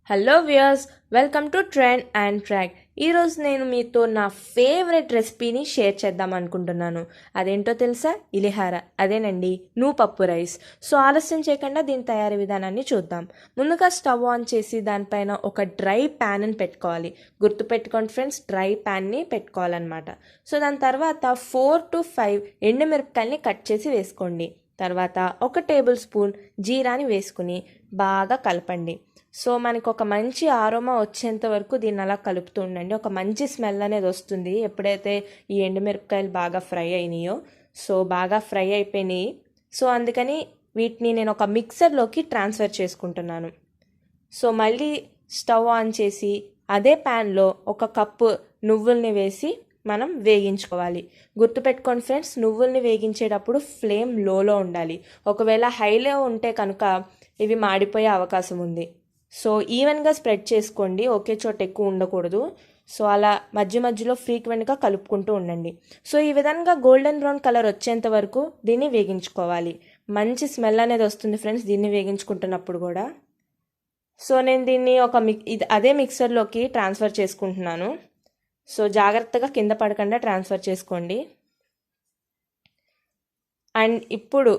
Hello viewers, welcome to trend and track. ఈరోజు నేను మీతో నా ఫేవరెట్ రెసిపీని షేర్ చేద్దాం అనుకుంటున్నాను. అదేంటో తెలుసా? ఇలిహార. అదేనండి, పప్పు రైస్. సో ఆలస్యం చేయకుండా దీని తయారీ విధానాన్ని చూద్దాం. ముందుగా స్టవ్ ఆన్ చేసి దానిపైన ఒక డ్రై ప్యాన్ని పెట్టుకోవాలి. గుర్తుపెట్టుకోండి ఫ్రెండ్స్, డ్రై ప్యాన్ని పెట్టుకోవాలన్నమాట. సో దాని తర్వాత 4 to 5 ఎండుమిరపకాయల్ని కట్ చేసి వేసుకోండి. తర్వాత 1 టేబుల్ స్పూన్ జీరాని వేసుకుని బాగా కలపండి. సో మనకు ఒక మంచి ఆరోమా వచ్చేంత వరకు దీన్ని అలా కలుపుతూ ఉండండి. ఒక మంచి స్మెల్ అనేది వస్తుంది ఎప్పుడైతే ఈ ఎండుమిరపకాయలు బాగా ఫ్రై అయినాయో. సో బాగా ఫ్రై అయిపోయినాయి. సో అందుకని వీటిని నేను ఒక మిక్సర్లోకి ట్రాన్స్ఫర్ చేసుకుంటున్నాను. సో మళ్ళీ స్టవ్ ఆన్ చేసి అదే ప్యాన్లో 1 కప్పు నువ్వుల్ని వేసి మనం వేగించుకోవాలి. గుర్తుపెట్టుకోండి ఫ్రెండ్స్, నువ్వుల్ని వేగించేటప్పుడు ఫ్లేమ్ లోలో ఉండాలి. ఒకవేళ హైలో ఉంటే కనుక ఇవి మాడిపోయే అవకాశం ఉంది. సో ఈవెన్గా స్ప్రెడ్ చేసుకోండి, ఒకే చోట ఎక్కువ ఉండకూడదు. సో అలా మధ్య మధ్యలో ఫ్రీక్వెంట్గా కలుపుకుంటూ ఉండండి. సో ఈ విధంగా గోల్డెన్ బ్రౌన్ కలర్ వచ్చేంత వరకు దీన్ని వేగించుకోవాలి. మంచి స్మెల్ అనేది వస్తుంది ఫ్రెండ్స్ దీన్ని వేగించుకుంటున్నప్పుడు కూడా. సో నేను దీన్ని అదే మిక్సర్లోకి ట్రాన్స్ఫర్ చేసుకుంటున్నాను. సో జాగ్రత్తగా కింద పడకుండా ట్రాన్స్ఫర్ చేసుకోండి. అండ్ ఇప్పుడు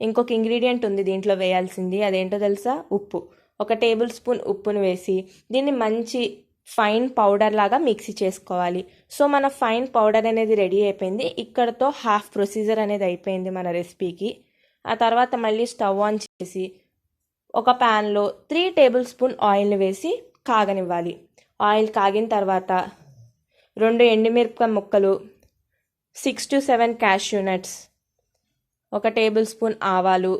ఇంకొక ఇంగ్రీడియంట్ ఉంది దీంట్లో వేయాల్సింది. అదేంటో తెలుసా? ఉప్పు. 1 టేబుల్ స్పూన్ ఉప్పును వేసి దీన్ని మంచి ఫైన్ పౌడర్ లాగా మిక్సీ చేసుకోవాలి. సో మన ఫైన్ పౌడర్ అనేది రెడీ అయిపోయింది. ఇక్కడతో హాఫ్ ప్రొసీజర్ అనేది అయిపోయింది మన రెసిపీకి. ఆ తర్వాత మళ్ళీ స్టవ్ ఆన్ చేసి ఒక ప్యాన్లో 3 టేబుల్ స్పూన్ ఆయిల్ని వేసి కాగనివ్వాలి. ఆయిల్ కాగిన తర్వాత 2 ఎండుమిరపకాయ ముక్కలు, 6 to 7 cashew nuts, 1 table spoon ఆవాలు,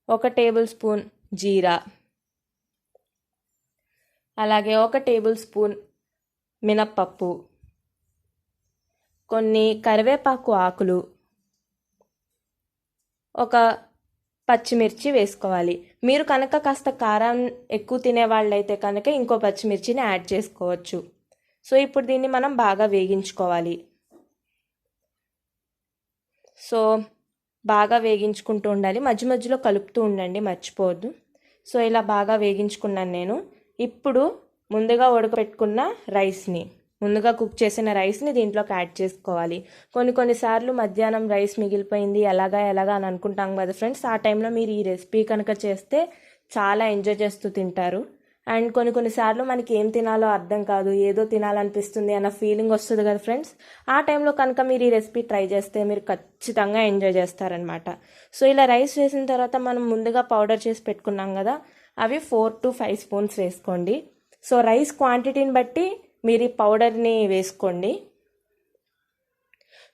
1 టేబుల్ స్పూన్ జీరా, అలాగే 1 టేబుల్ స్పూన్ మినప్పప్పు, కొన్ని కరివేపాకు ఆకులు, 1 పచ్చిమిర్చి వేసుకోవాలి. మీరు కనుక కాస్త కారం ఎక్కువ తినేవాళ్ళైతే కనుక ఇంకో పచ్చిమిర్చిని యాడ్ చేసుకోవచ్చు. సో ఇప్పుడు దీన్ని మనం బాగా వేగించుకోవాలి. సో బాగా వేగించుకుంటూ ఉండాలి, మధ్య మధ్యలో కలుపుతూ ఉండండి, మర్చిపోవద్దు. సో ఇలా బాగా వేగించుకున్నాను నేను. ఇప్పుడు ముందుగా ఉడకపెట్టుకున్న రైస్ని, ముందుగా కుక్ చేసిన రైస్ని దీంట్లోకి యాడ్ చేసుకోవాలి. కొన్నిసార్లు మధ్యాహ్నం రైస్ మిగిలిపోయింది ఎలాగా అని అనుకుంటాం కదా ఫ్రెండ్స్. ఆ టైంలో మీరు ఈ రెసిపీ కనుక చేస్తే చాలా ఎంజాయ్ చేస్తూ తింటారు. అండ్ కొన్నిసార్లు మనకి ఏం తినాలో అర్థం కాదు, ఏదో తినాలనిపిస్తుంది అన్న ఫీలింగ్ వస్తుంది కదా ఫ్రెండ్స్. ఆ టైంలో కనుక మీరు ఈ రెసిపీ ట్రై చేస్తే మీరు ఖచ్చితంగా ఎంజాయ్ చేస్తారనమాట. సో ఇలా రైస్ వేసిన తర్వాత మనం ముందుగా పౌడర్ చేసి పెట్టుకున్నాం కదా, అవి 4 to 5 స్పూన్స్ వేసుకోండి. సో రైస్ క్వాంటిటీని బట్టి మీరు ఈ పౌడర్ని వేసుకోండి.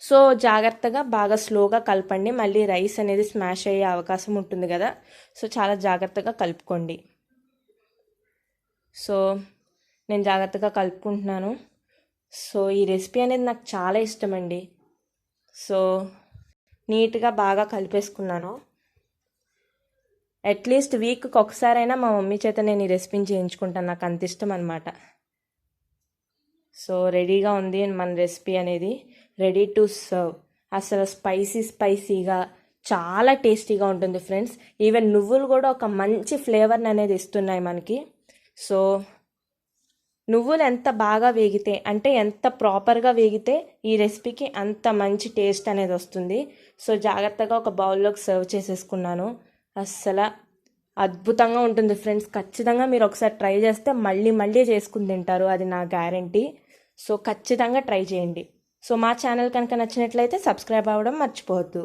సో జాగ్రత్తగా బాగా స్లోగా కలపండి, మళ్ళీ రైస్ అనేది స్మాష్ అయ్యే అవకాశం ఉంటుంది కదా. సో చాలా జాగ్రత్తగా కలుపుకోండి. సో నేను జాగ్రత్తగా కలుపుకుంటున్నాను. సో ఈ రెసిపీ అనేది నాకు చాలా ఇష్టమండి. సో నీట్గా బాగా కలిపేసుకున్నాను. అట్లీస్ట్ వీక్కి ఒకసారైనా మా మమ్మీ చేత నేను ఈ రెసిపీని చేయించుకుంటాను, నాకు అంత ఇష్టం అనమాట. సో రెడీగా ఉంది మన రెసిపీ అనేది, రెడీ టు సర్వ్. అసలు స్పైసీగా చాలా టేస్టీగా ఉంటుంది ఫ్రెండ్స్. ఈవెన్ నువ్వులు కూడా ఒక మంచి ఫ్లేవర్ని అనేది ఇస్తున్నాయి మనకి. సో నువ్వులు ఎంత బాగా వేగితే, అంటే ఎంత ప్రాపర్గా వేగితే ఈ రెసిపీకి అంత మంచి టేస్ట్ అనేది వస్తుంది. సో జాగ్రత్తగా ఒక బౌల్లోకి సర్వ్ చేసేసుకున్నాను. అస్సలు అద్భుతంగా ఉంటుంది ఫ్రెండ్స్. ఖచ్చితంగా మీరు ఒకసారి ట్రై చేస్తే మళ్ళీ చేసుకుని తింటారు, అది నా గ్యారంటీ. సో ఖచ్చితంగా ట్రై చేయండి. సో మా ఛానల్ కనుక నచ్చినట్లయితే సబ్స్క్రైబ్ అవ్వడం మర్చిపోవద్దు.